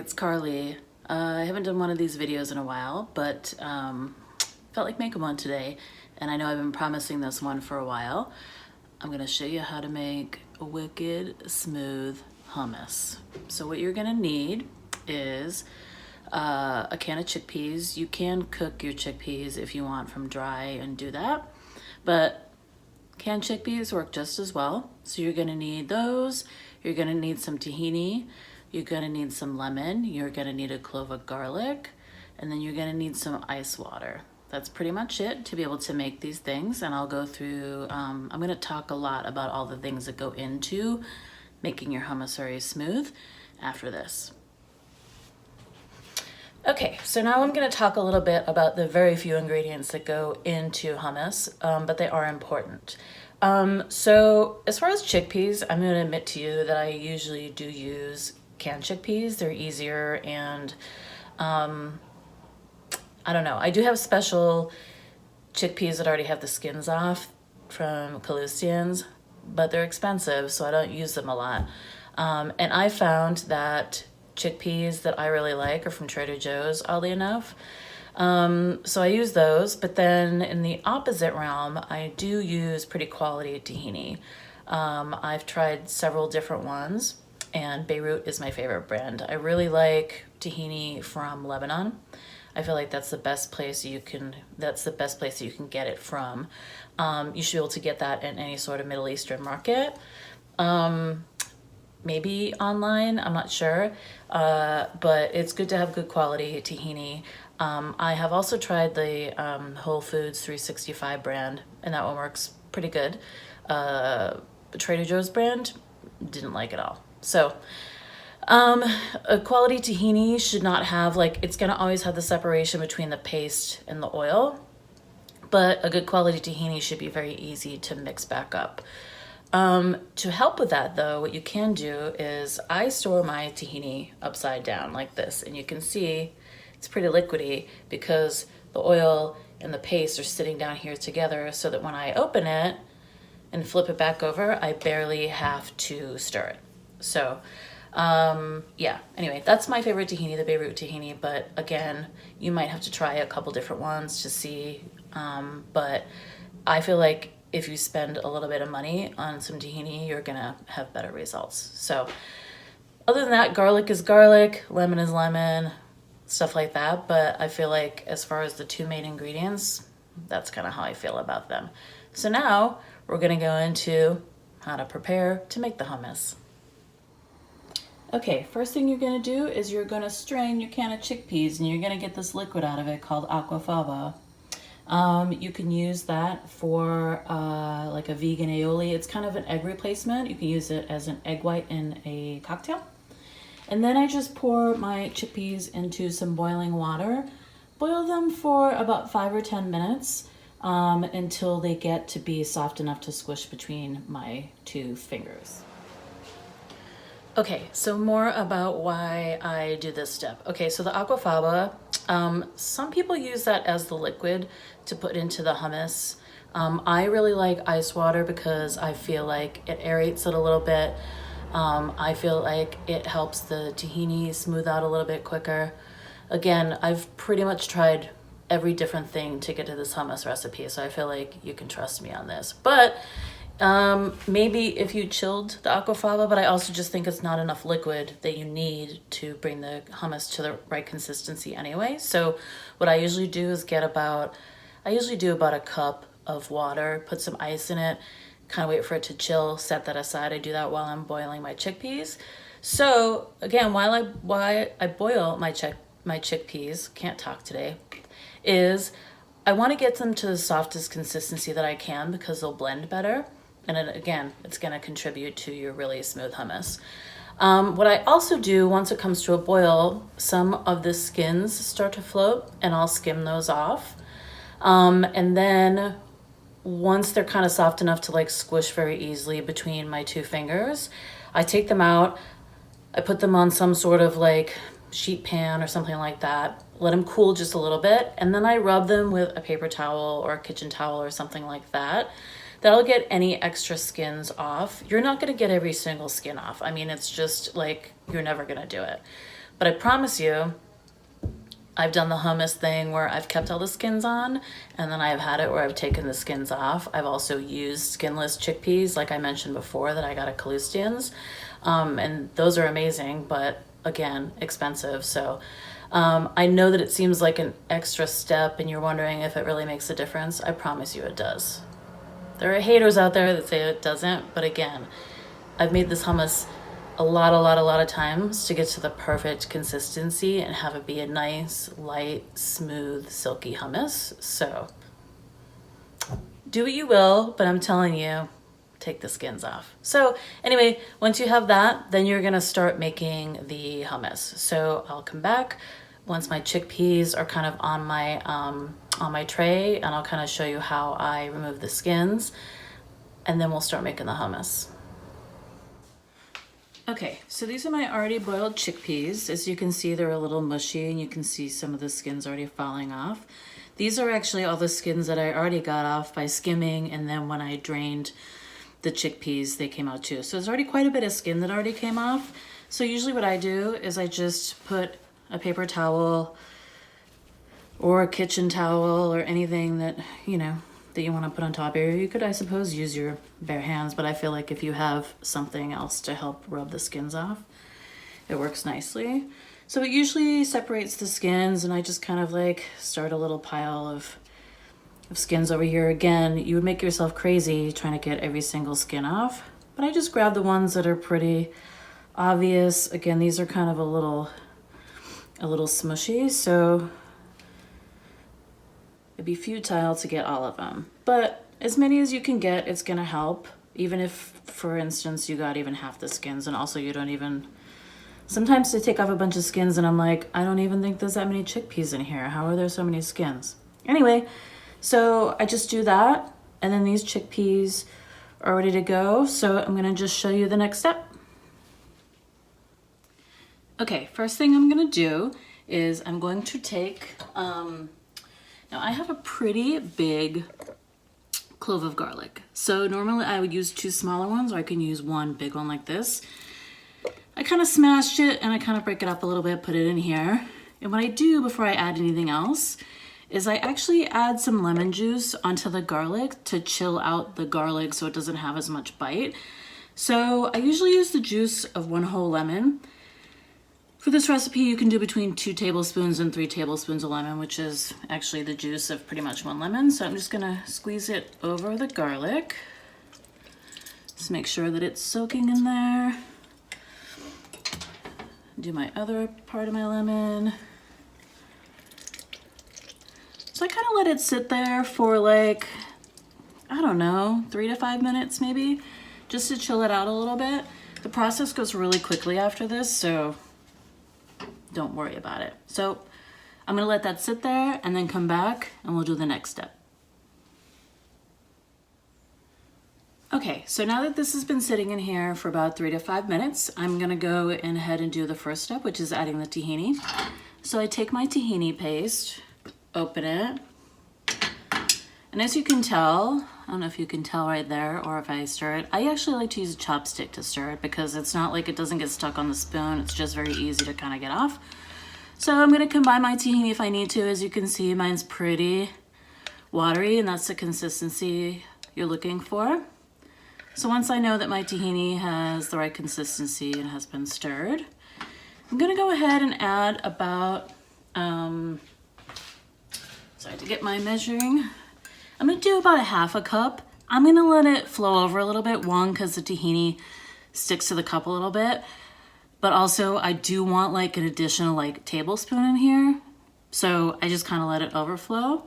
it's Carly. I haven't done one of these videos in a while, but felt like making one today. And I know I've been promising this one for a while. I'm gonna show you how to make a wicked smooth hummus. So what you're gonna need is a can of chickpeas. You can cook your chickpeas if you want from dry and do that, but canned chickpeas work just as well. So you're gonna need those. You're gonna need some tahini. You're gonna need some lemon. You're gonna need a clove of garlic, and then you're gonna need some ice water. That's pretty much it to be able to make these things. And I'll go through, I'm gonna talk a lot about all the things that go into making your hummus very smooth after this. Okay, so now I'm gonna talk a little bit about the very few ingredients that go into hummus, but they are important. So as far as chickpeas, I'm gonna admit to you that I usually do use canned chickpeas. They're easier, and I don't know. I do have special chickpeas that already have the skins off from Callustians, but they're expensive, so I don't use them a lot. And I found that chickpeas that I really like are from Trader Joe's, oddly enough. So I use those, but then in the opposite realm, I do use pretty quality tahini. I've tried several different ones, and Beirut is my favorite brand. I really like tahini from Lebanon. I feel like that's the best place that you can get it from. You should be able to get that in any sort of Middle Eastern market. Maybe online, I'm not sure, but it's good to have good quality tahini. I have also tried the Whole Foods 365 brand, and that one works pretty good. Trader Joe's brand, didn't like it all. So a quality tahini should not have, it's gonna always have the separation between the paste and the oil, but a good quality tahini should be very easy to mix back up. To help with that though, what you can do is I store my tahini upside down like this, and you can see it's pretty liquidy because the oil and the paste are sitting down here together, so that when I open it and flip it back over, I barely have to stir it. So yeah, anyway, that's my favorite tahini, the Beirut tahini, but again, you might have to try a couple different ones to see, but I feel like if you spend a little bit of money on some tahini, you're gonna have better results. So other than that, garlic is garlic, lemon is lemon, stuff like that, but I feel like as far as the two main ingredients, that's kind of how I feel about them. So now we're gonna go into how to prepare to make the hummus. Okay, first thing you're gonna do is you're gonna strain your can of chickpeas, and you're gonna get this liquid out of it called aquafaba. You can use that for like a vegan aioli. It's kind of an egg replacement. You can use it as an egg white in a cocktail. And then I just pour my chickpeas into some boiling water. Boil them for about 5 or 10 minutes until they get to be soft enough to squish between my two fingers. Okay, so more about why I do this step. Okay, so the aquafaba, some people use that as the liquid to put into the hummus. I really like ice water because I feel like it aerates it a little bit. I feel like it helps the tahini smooth out a little bit quicker. Again, I've pretty much tried every different thing to get to this hummus recipe, so I feel like you can trust me on this. But maybe if you chilled the aquafaba, but I also just think it's not enough liquid that you need to bring the hummus to the right consistency anyway. So what I usually do is do about a cup of water, put some ice in it, kind of wait for it to chill, set that aside. I do that while I'm boiling my chickpeas. So again, while I boil my chickpeas, can't talk today, is I want to get them to the softest consistency that I can because they'll blend better. And then, again, it's going to contribute to your really smooth hummus. What I also do, once it comes to a boil, some of the skins start to float, and I'll skim those off. And then once they're kind of soft enough to squish very easily between my two fingers, I take them out. I put them on some sort of sheet pan or something like that. Let them cool just a little bit, and then I rub them with a paper towel or a kitchen towel or something like that. That'll get any extra skins off. You're not gonna get every single skin off. I mean, it's just you're never gonna do it. But I promise you, I've done the hummus thing where I've kept all the skins on, and then I've had it where I've taken the skins off. I've also used skinless chickpeas, like I mentioned before, that I got at Kalustyan's. And those are amazing, but again, expensive. So I know that it seems like an extra step and you're wondering if it really makes a difference. I promise you it does. There are haters out there that say it doesn't, but again, I've made this hummus a lot of times to get to the perfect consistency and have it be a nice, light, smooth, silky hummus. So do what you will, but I'm telling you, take the skins off. So anyway, once you have that, then you're gonna start making the hummus. So I'll come back once my chickpeas are kind of on my tray, and I'll kind of show you how I remove the skins, and then we'll start making the hummus. Okay, so these are my already boiled chickpeas. As you can see, they're a little mushy, and you can see some of the skins already falling off. These are actually all the skins that I already got off by skimming, and then when I drained the chickpeas, they came out too. So there's already quite a bit of skin that already came off. So usually what I do is I just put a paper towel or a kitchen towel or anything that, you know, that you want to put on top here. You could, I suppose, use your bare hands, but I feel like if you have something else to help rub the skins off, it works nicely. So it usually separates the skins, and I just kind of like start a little pile of skins over here. Again, you would make yourself crazy trying to get every single skin off, but I just grab the ones that are pretty obvious. Again, these are kind of a little smushy, so it'd be futile to get all of them, but as many as you can get, it's gonna help. Even if, for instance, you got even half the skins, and also you don't even, sometimes I take off a bunch of skins and I'm like, I don't even think there's that many chickpeas in here. How are there so many skins? Anyway, so I just do that, and then these chickpeas are ready to go. So I'm gonna just show you the next step. Okay, first thing I'm gonna do is I'm going to take, now I have a pretty big clove of garlic. So normally I would use 2 smaller ones, or I can use 1 big one like this. I kind of smashed it and I kind of break it up a little bit, put it in here. And what I do before I add anything else is I actually add some lemon juice onto the garlic to chill out the garlic so it doesn't have as much bite. So I usually use the juice of 1 whole lemon. For this recipe, you can do between 2 tablespoons and 3 tablespoons of lemon, which is actually the juice of pretty much 1 lemon. So I'm just gonna squeeze it over the garlic. Just make sure that it's soaking in there. Do my other part of my lemon. So I kind of let it sit there for like, I don't know, 3 to 5 minutes maybe, just to chill it out a little bit. The process goes really quickly after this, so don't worry about it. So I'm gonna let that sit there and then come back and we'll do the next step. Okay, so now that this has been sitting in here for about 3 to 5 minutes, I'm gonna go ahead and do the first step, which is adding the tahini. So I take my tahini paste, open it, and as you can tell, I don't know if you can tell right there or if I stir it, I actually like to use a chopstick to stir it because it's not like it doesn't get stuck on the spoon. It's just very easy to kind of get off. So I'm gonna combine my tahini if I need to. As you can see, mine's pretty watery, and that's the consistency you're looking for. So once I know that my tahini has the right consistency and has been stirred, I'm gonna go ahead and add about, sorry to get my measuring, I'm gonna do about 1/2 cup. I'm gonna let it flow over a little bit, one, because the tahini sticks to the cup a little bit, but also I do want like an additional like tablespoon in here. So I just kind of let it overflow.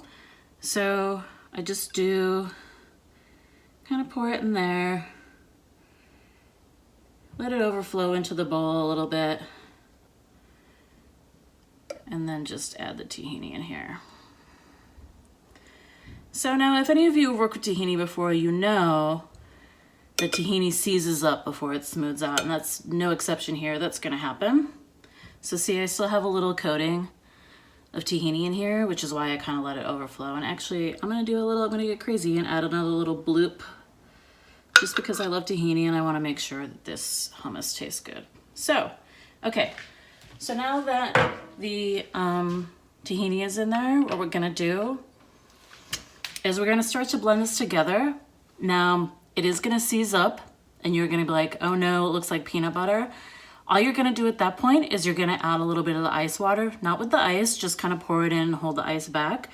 So I just do, kind of pour it in there, let it overflow into the bowl a little bit, and then just add the tahini in here. So now if any of you have worked with tahini before, you know that tahini seizes up before it smooths out, and that's no exception here. That's gonna happen. So see, I still have a little coating of tahini in here, which is why I kind of let it overflow. And actually, I'm gonna get crazy and add another little bloop, just because I love tahini and I wanna make sure that this hummus tastes good. So, okay. So now that the tahini is in there, what we're gonna do is we're gonna start to blend this together. Now, it is gonna seize up and you're gonna be like, oh no, it looks like peanut butter. All you're gonna do at that point is you're gonna add a little bit of the ice water, not with the ice, just kind of pour it in and hold the ice back.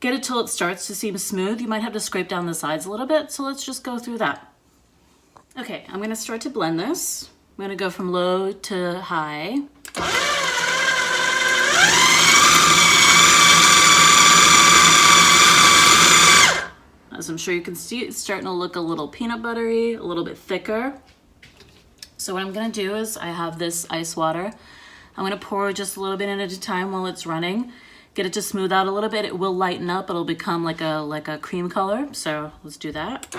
Get it till it starts to seem smooth. You might have to scrape down the sides a little bit, so let's just go through that. Okay, I'm gonna start to blend this. I'm gonna go from low to high. As I'm sure you can see, it's starting to look a little peanut buttery, a little bit thicker. So what I'm gonna do is I have this ice water. I'm gonna pour just a little bit in at a time while it's running. Get it to smooth out a little bit. It will lighten up. It'll become like a cream color. So let's do that.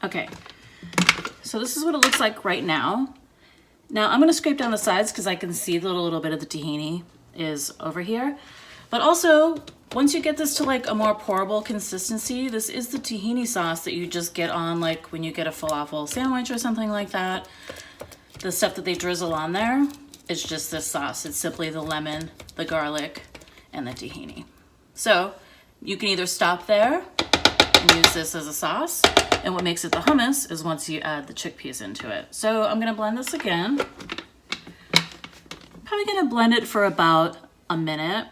Okay, so this is what it looks like right now. Now I'm gonna scrape down the sides because I can see the little bit of the tahini is over here. But also, once you get this to like a more pourable consistency, this is the tahini sauce that you just get on like when you get a falafel sandwich or something like that. The stuff that they drizzle on there is just this sauce. It's simply the lemon, the garlic, and the tahini. So you can either stop there and use this as a sauce, and what makes it the hummus is once you add the chickpeas into it. So I'm gonna blend this again. I'm probably gonna blend it for about a minute,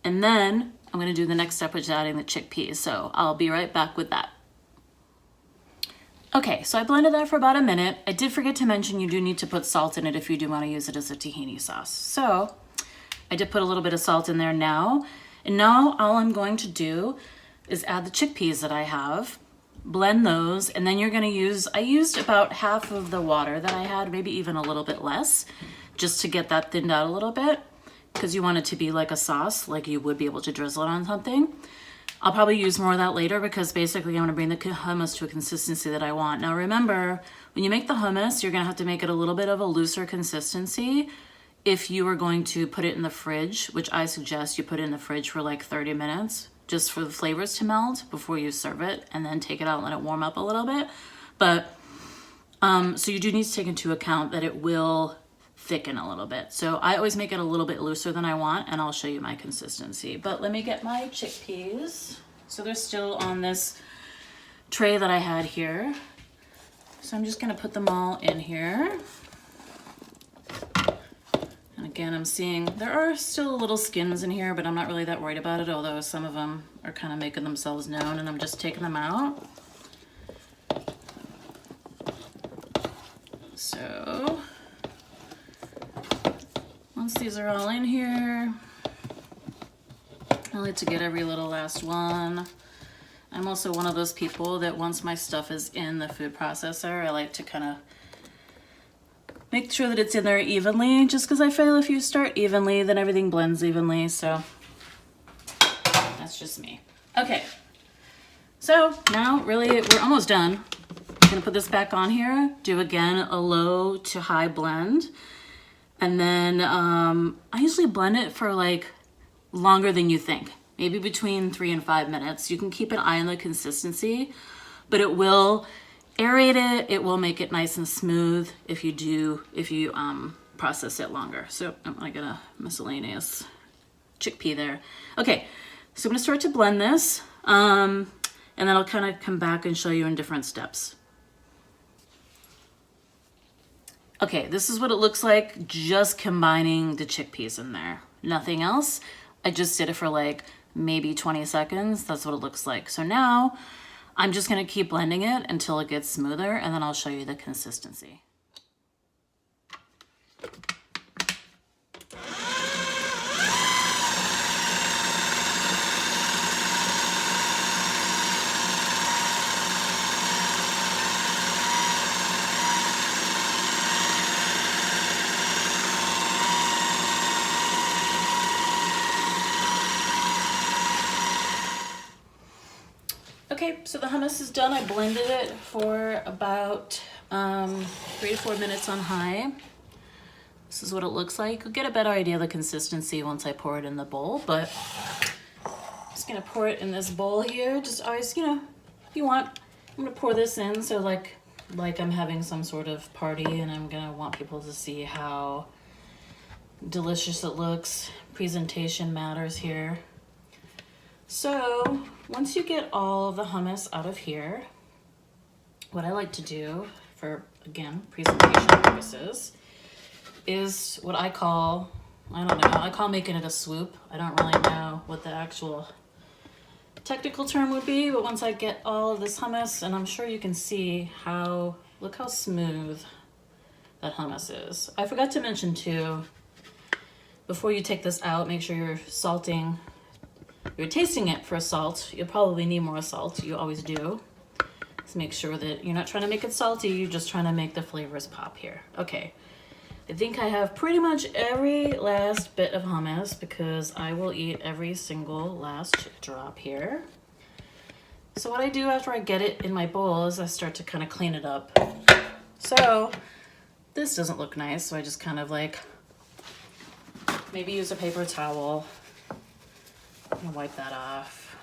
and then I'm gonna do the next step, which is adding the chickpeas. So I'll be right back with that. Okay, so I blended that for about a minute. I did forget to mention you do need to put salt in it if you do wanna use it as a tahini sauce. So I did put a little bit of salt in there now, and now all I'm going to do is add the chickpeas that I have, blend those, and then you're gonna use, I used about half of the water that I had, maybe even a little bit less, just to get that thinned out a little bit, because you want it to be like a sauce, like you would be able to drizzle it on something. I'll probably use more of that later because basically I'm gonna bring the hummus to a consistency that I want. Now remember, when you make the hummus, you're gonna have to make it a little bit of a looser consistency if you are going to put it in the fridge, which I suggest you put it in the fridge for like 30 minutes, just for the flavors to melt before you serve it, and then take it out and let it warm up a little bit. But, so you do need to take into account that it will thicken a little bit. So I always make it a little bit looser than I want, and I'll show you my consistency. But let me get my chickpeas. So they're still on this tray that I had here. So I'm just gonna put them all in here. And again, I'm seeing there are still little skins in here, but I'm not really that worried about it, although some of them are kind of making themselves known, and I'm just taking them out. So once these are all in here, I like to get every little last one. I'm also one of those people that once my stuff is in the food processor, I like to kind of make sure that it's in there evenly, just because I feel if you start evenly, then everything blends evenly, so that's just me. Okay, so now really we're almost done. I'm gonna put this back on here, do again a low to high blend, and then I usually blend it for like longer than you think, maybe between 3 and 5 minutes. You can keep an eye on the consistency, but it will aerate it, it will make it nice and smooth if you process it longer. So I got a miscellaneous chickpea there. Okay, so I'm gonna start to blend this, and then I'll kind of come back and show you in different steps. Okay, this is what it looks like just combining the chickpeas in there. Nothing else. I just did it for like maybe 20 seconds. That's what it looks like. So now I'm just gonna keep blending it until it gets smoother, and then I'll show you the consistency. Okay, so the hummus is done. I blended it for about 3 to 4 minutes on high. This is what it looks like. You'll get a better idea of the consistency once I pour it in the bowl, but gonna pour it in this bowl here. Just always, you know, if you want, I'm gonna pour this in so like I'm having some sort of party, and I'm gonna want people to see how delicious it looks. Presentation matters here. So once you get all of the hummus out of here, what I like to do for, again, presentation purposes is what I call, I don't know, I call making it a swoop. I don't really know what the actual technical term would be, but once I get all of this hummus, and I'm sure you can see how, look how smooth that hummus is. I forgot to mention too, before you take this out, make sure you're salting, you're tasting it for salt. You'll probably need more salt, you always do. Just make sure that you're not trying to make it salty, you're just trying to make the flavors pop here. Okay, I think I have pretty much every last bit of hummus because I will eat every single last drop here. So what I do after I get it in my bowl is I start to kind of clean it up. So this doesn't look nice, so I just kind of like maybe use a paper towel and wipe that off,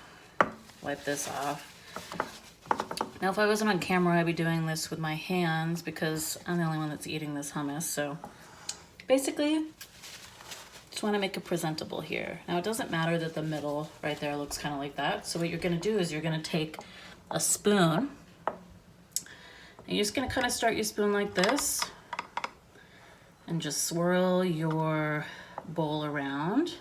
wipe this off. Now, if I wasn't on camera, I'd be doing this with my hands because I'm the only one that's eating this hummus. So basically, just want to make it presentable here. Now, it doesn't matter that the middle right there looks kind of like that. So what you're going to do is you're going to take a spoon and you're just going to kind of start your spoon like this and just swirl your bowl around.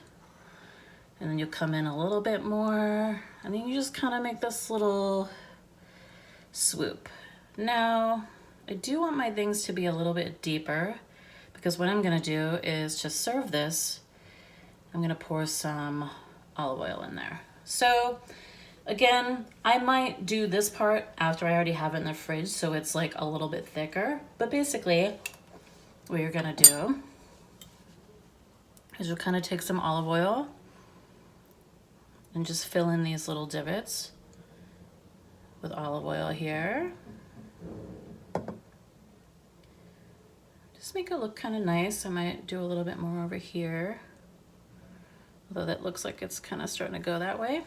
And then you'll come in a little bit more and then you just kind of make this little swoop. Now, I do want my things to be a little bit deeper because what I'm gonna do is to serve this, I'm gonna pour some olive oil in there. So again, I might do this part after I already have it in the fridge so it's like a little bit thicker, but basically what you're gonna do is you'll kind of take some olive oil and just fill in these little divots with olive oil here. Just make it look kind of nice. I might do a little bit more over here, although that looks like it's kind of starting to go that way.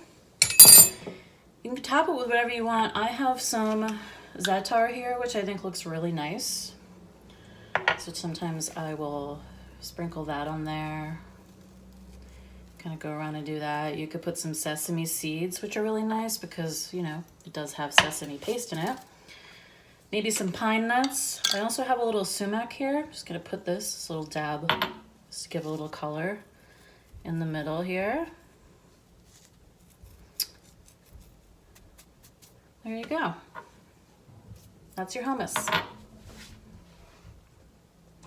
You can top it with whatever you want. I have some za'atar here, which I think looks really nice. So sometimes I will sprinkle that on there. Kind of go around and do that. You could put some sesame seeds, which are really nice because, you know, it does have sesame paste in it. Maybe some pine nuts. I also have a little sumac here. Just gonna put this little dab just to give a little color in the middle here. There you go. That's your hummus.